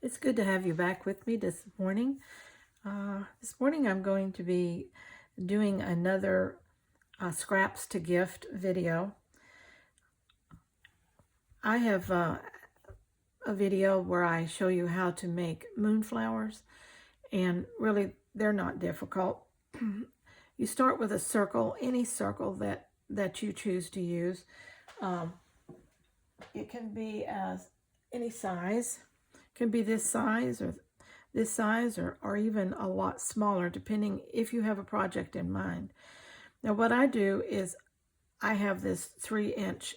It's good to have you back with me this morning. This morning I'm going to be doing another scraps to gift video. I have a video where I show you how to make moonflowers, and really they're not difficult. You start with a circle, any circle that you choose to use. It can be as any size. It can be this size or this size or even a lot smaller, depending if you have a project in mind. Now what I do is I have this 3-inch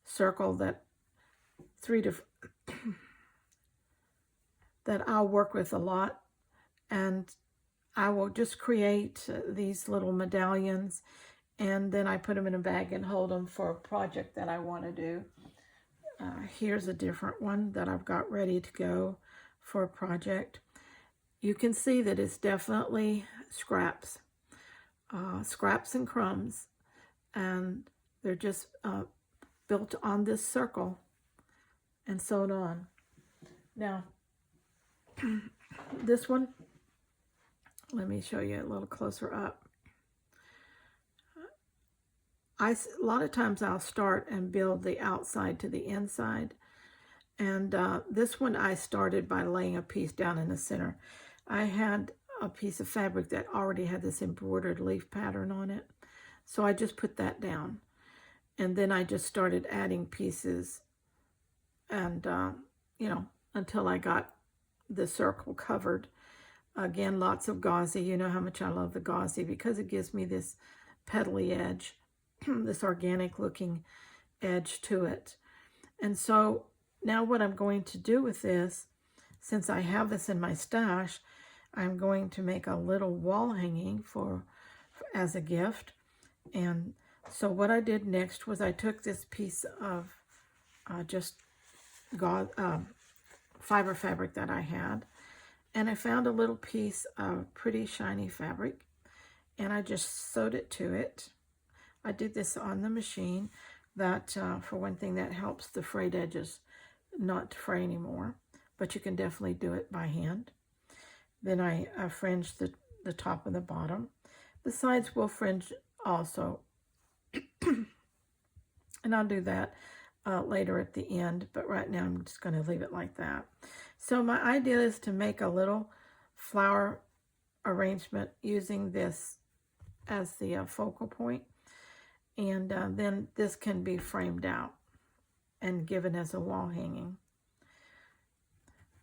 circle that that I'll work with a lot, and I will just create these little medallions, and then I put them in a bag and hold them for a project that I want to do. Here's a different one that I've got ready to go for a project. You can see that it's definitely scraps, scraps and crumbs, and they're just built on this circle and sewed on. Now, this one, let me show you a little closer up. A lot of times I'll start and build the outside to the inside. And this one I started by laying a piece down in the center. I had a piece of fabric that already had this embroidered leaf pattern on it. So I just put that down. And then I just started adding pieces and, until I got the circle covered. Again, lots of gauzy. You know how much I love the gauzy because it gives me this petally edge, this organic looking edge to it. And so now what I'm going to do with this, since I have this in my stash, I'm going to make a little wall hanging as a gift. And so what I did next was I took this piece of fiber fabric that I had, and I found a little piece of pretty shiny fabric, and I just sewed it to it. I did this on the machine. That, for one thing, that helps the frayed edges not to fray anymore, but you can definitely do it by hand. Then I fringed the top and the bottom. The sides will fringe also, and I'll do that later at the end, but right now I'm just going to leave it like that. So my idea is to make a little flower arrangement using this as the focal point. And then this can be framed out and given as a wall hanging.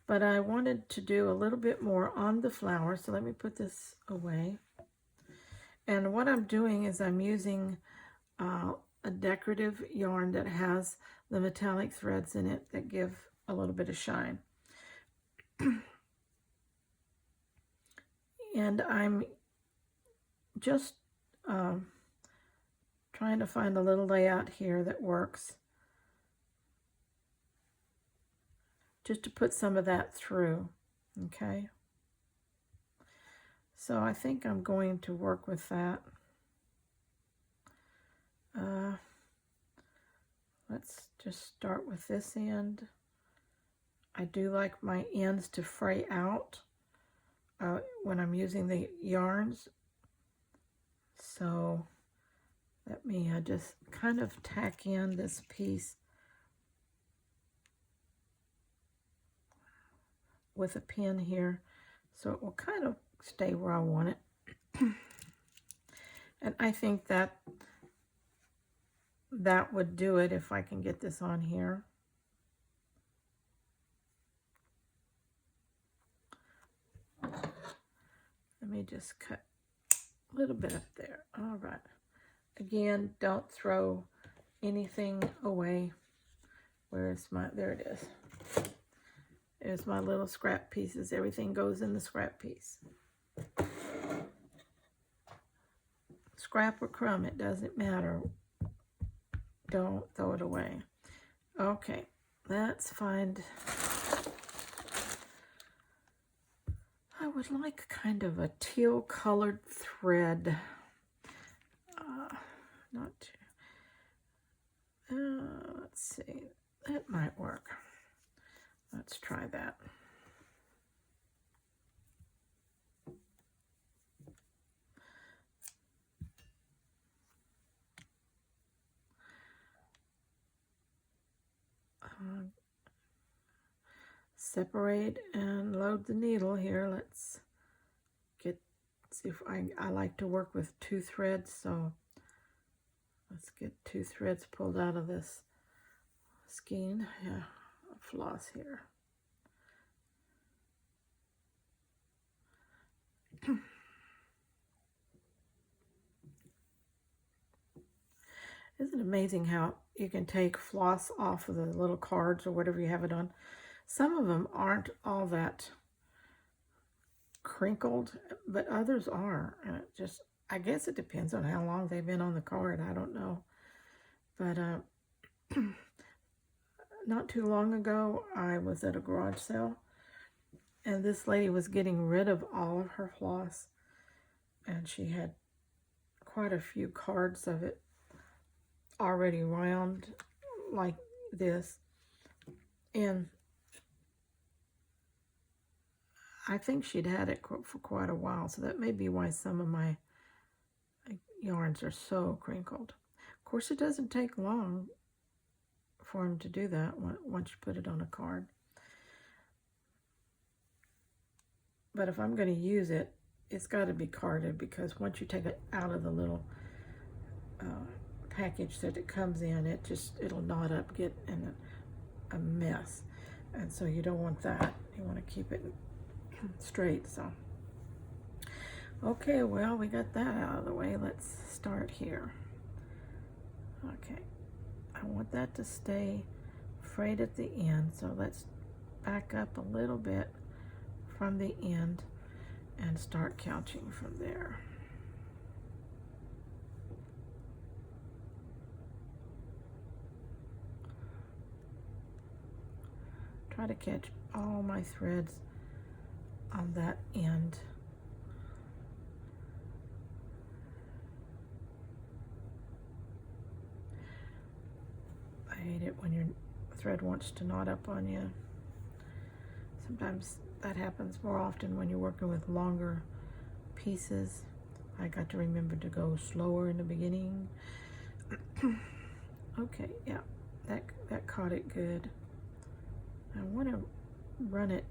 But I wanted to do a little bit more on the flower, so let me put this away. And what I'm doing is I'm using a decorative yarn that has the metallic threads in it that give a little bit of shine. And I'm just trying to find a little layout here that works, just to put some of that through, okay? So I think I'm going to work with that. Let's just start with this end. I do like my ends to fray out when I'm using the yarns. So let me just kind of tack in this piece with a pin here, so it will kind of stay where I want it. And I think that would do it if I can get this on here. Let me just cut a little bit up there. All right. Again, don't throw anything away. Where's my, there it is. There's my little scrap pieces. Everything goes in the scrap piece. Scrap or crumb, it doesn't matter. Don't throw it away. Okay, let's find, I would like kind of a teal colored thread. Let's see, that might work. Let's try that. separate and load the needle here. Let's see if I like to work with 2 threads, so let's get 2 threads pulled out of this skein. Yeah, floss here. Isn't it amazing how you can take floss off of the little cards or whatever you have it on? Some of them aren't all that crinkled, but others are. And it just, I guess it depends on how long they've been on the card. I don't know. But not too long ago, I was at a garage sale, and this lady was getting rid of all of her floss, and she had quite a few cards of it already round like this. And I think she'd had it for quite a while, so that may be why some of my yarns are so crinkled. Of course, it doesn't take long for them to do that once you put it on a card. But if I'm going to use it, it's got to be carded, because once you take it out of the little package that it comes in, it'll knot up, get in a mess, and so you don't want that. You want to keep it straight. So okay, well, we got that out of the way. Let's start here. Okay, I want that to stay frayed at the end, so let's back up a little bit from the end and start couching from there. Try to catch all my threads on that end. I hate it when your thread wants to knot up on you. Sometimes that happens more often when you're working with longer pieces. I got to remember to go slower in the beginning. Okay, yeah, that caught it good. I want to run it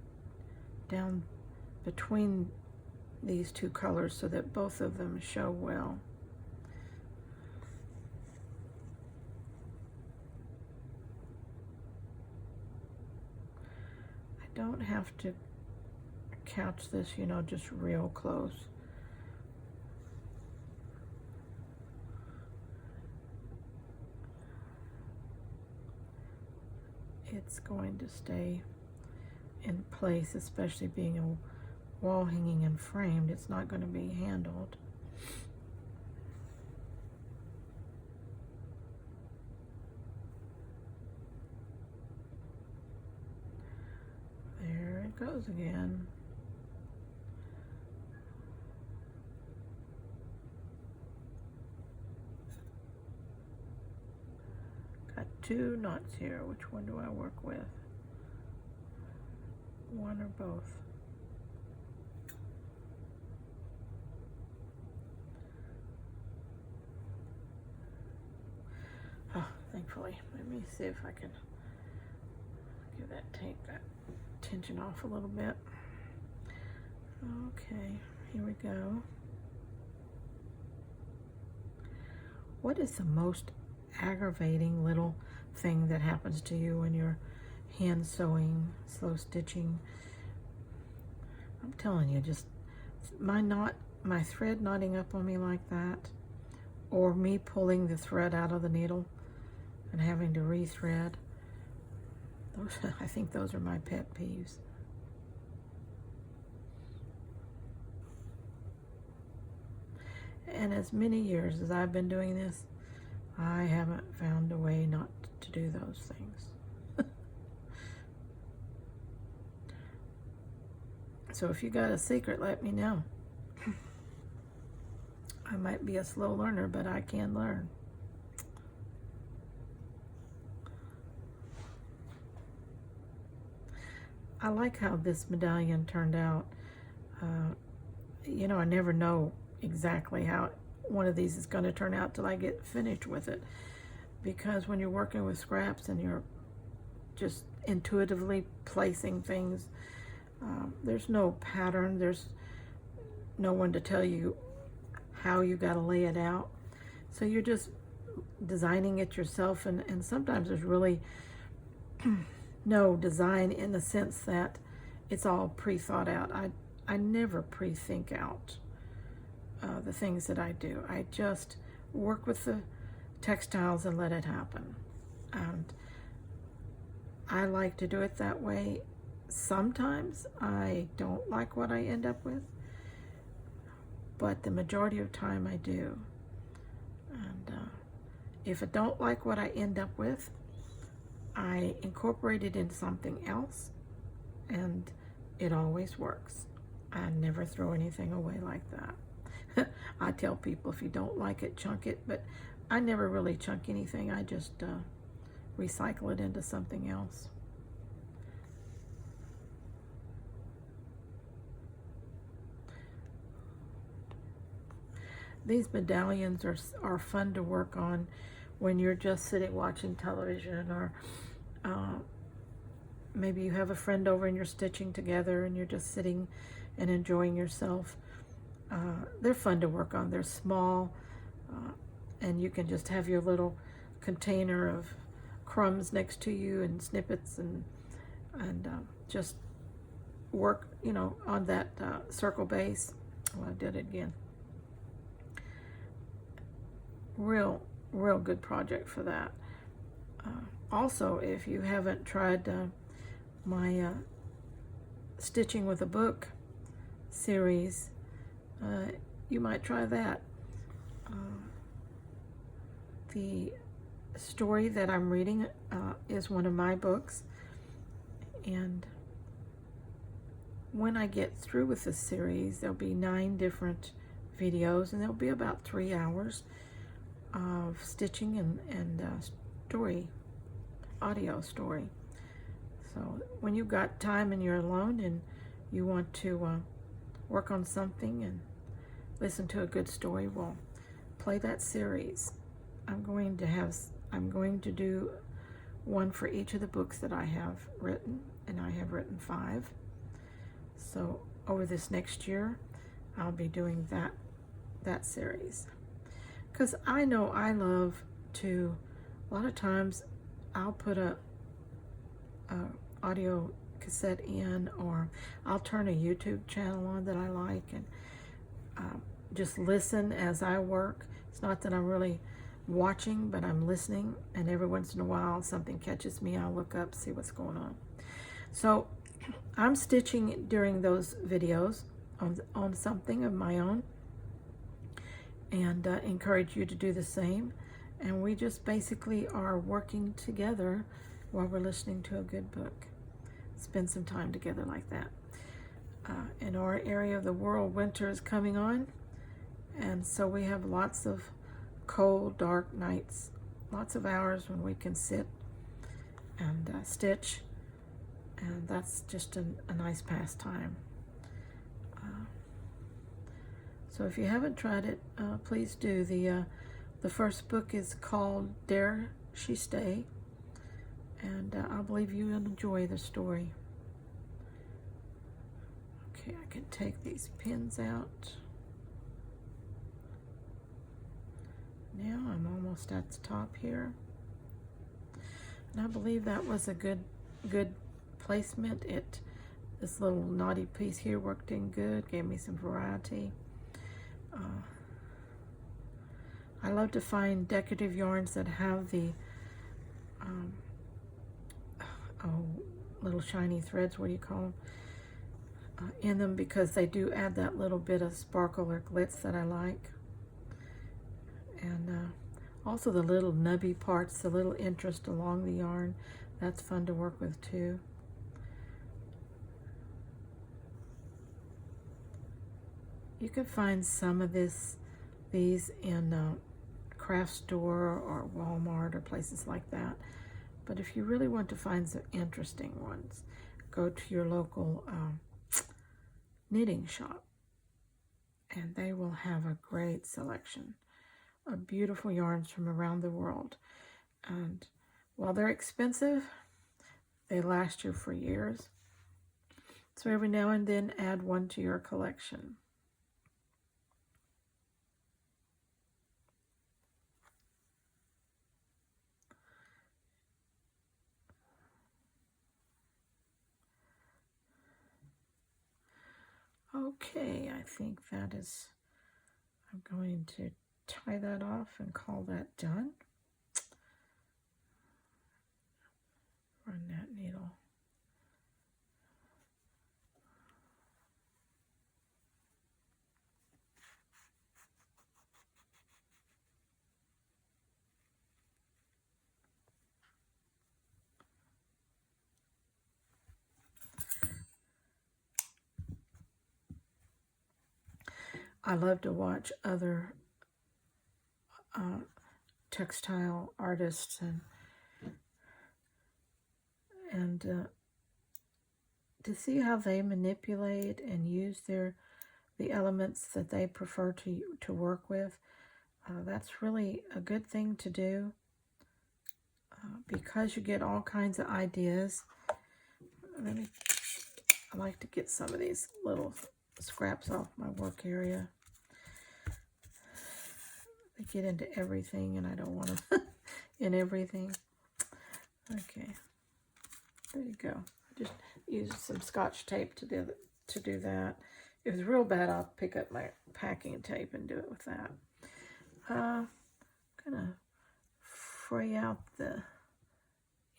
down between these 2 colors so that both of them show well. I don't have to couch this, just real close. It's going to stay in place, especially being a wall hanging and framed. It's not going to be handled. There it goes again. Got 2 knots here. Which one do I work with? One or both? Oh, thankfully. Let me see if I can take that tension off a little bit. Okay, here we go. What is the most aggravating little thing that happens to you when you're hand sewing, slow stitching? I'm telling you, just my thread knotting up on me like that, or me pulling the thread out of the needle and having to rethread. I think those are my pet peeves. And as many years as I've been doing this, I haven't found a way not to do those things. So if you got a secret, let me know. I might be a slow learner, but I can learn. I like how this medallion turned out. I never know exactly how one of these is going to turn out till I get finished with it, because when you're working with scraps and you're just intuitively placing things. There's no pattern. There's no one to tell you how you got to lay it out. So you're just designing it yourself, and sometimes there's really no design in the sense that it's all pre-thought out. I never pre-think out the things that I do. I just work with the textiles and let it happen. And I like to do it that way. Sometimes I don't like what I end up with, but the majority of the time I do. And if I don't like what I end up with, I incorporate it into something else, and it always works. I never throw anything away like that. I tell people, if you don't like it, chunk it, but I never really chunk anything. I just recycle it into something else. These medallions are fun to work on when you're just sitting watching television, or maybe you have a friend over and you're stitching together and you're just sitting and enjoying yourself. They're fun to work on. They're small, and you can just have your little container of crumbs next to you and snippets, and just work, on that circle base. Oh, I did it again. Real good project for that. Also, if you haven't tried my Stitching with a Book series, you might try that. The story that I'm reading is one of my books, and when I get through with this series, there'll be 9 different videos, and there'll be about 3 hours of stitching and audio story. So when you've got time and you're alone and you want to work on something and listen to a good story, well, play that series. I'm going to do one for each of the books that I have written, and I have written 5. So over this next year, I'll be doing that series. Because I know I love to, a lot of times I'll put a audio cassette in, or I'll turn a YouTube channel on that I like, and just listen as I work. It's not that I'm really watching, but I'm listening, and every once in a while something catches me. I'll look up, see what's going on. So I'm stitching during those videos on something of my own, and encourage you to do the same. And we just basically are working together while we're listening to a good book. Spend some time together like that. In our area of the world, winter is coming on, and so we have lots of cold, dark nights, lots of hours when we can sit and stitch, and that's just a nice pastime. So if you haven't tried it, please do. The first book is called Dare She Stay, and I believe you will enjoy the story. Okay, I can take these pins out. Now I'm almost at the top here, and I believe that was a good placement. This little knotty piece here worked in good, gave me some variety. I love to find decorative yarns that have the little shiny threads, what do you call them, in them, because they do add that little bit of sparkle or glitz that I like. And also the little nubby parts, the little interest along the yarn, that's fun to work with too. You can find some of these in craft store or Walmart or places like that. But if you really want to find some interesting ones, go to your local knitting shop, and they will have a great selection of beautiful yarns from around the world. And while they're expensive, They last you for years. So every now and then add one to your collection. Okay, I think that is, I'm going to tie that off and call that done. Run that needle. I love to watch other textile artists and to see how they manipulate and use the elements that they prefer to work with. That's really a good thing to do because you get all kinds of ideas. I like to get some of these little scraps off my work area. They get into everything, and I don't want them in everything. Okay, there you go. I just used some Scotch tape to do that. If it's real bad, I'll pick up my packing tape and do it with that. I'm gonna fray out the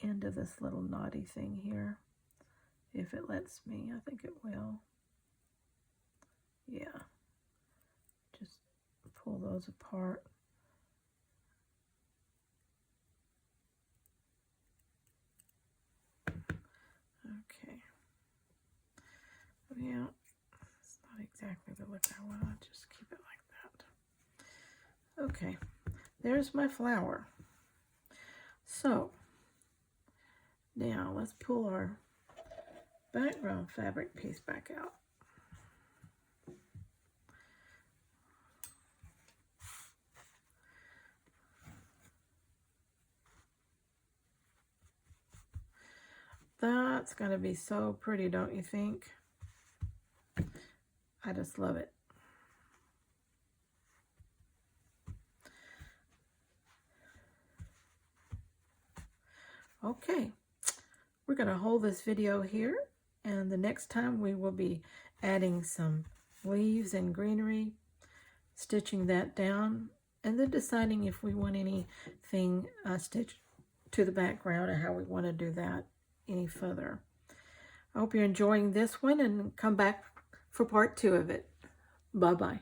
end of this little knotty thing here, if it lets me. I think it will. Yeah. Just pull those apart. Okay. Yeah, it's not exactly the look I want. I'll just keep it like that. Okay, there's my flower. So, now let's pull our background fabric piece back out. That's going to be so pretty, don't you think? I just love it. Okay, we're going to hold this video here, and the next time we will be adding some leaves and greenery, stitching that down, and then deciding if we want anything stitched to the background or how we want to do that any further. I hope you're enjoying this one, and come back for part 2 of it. Bye-bye.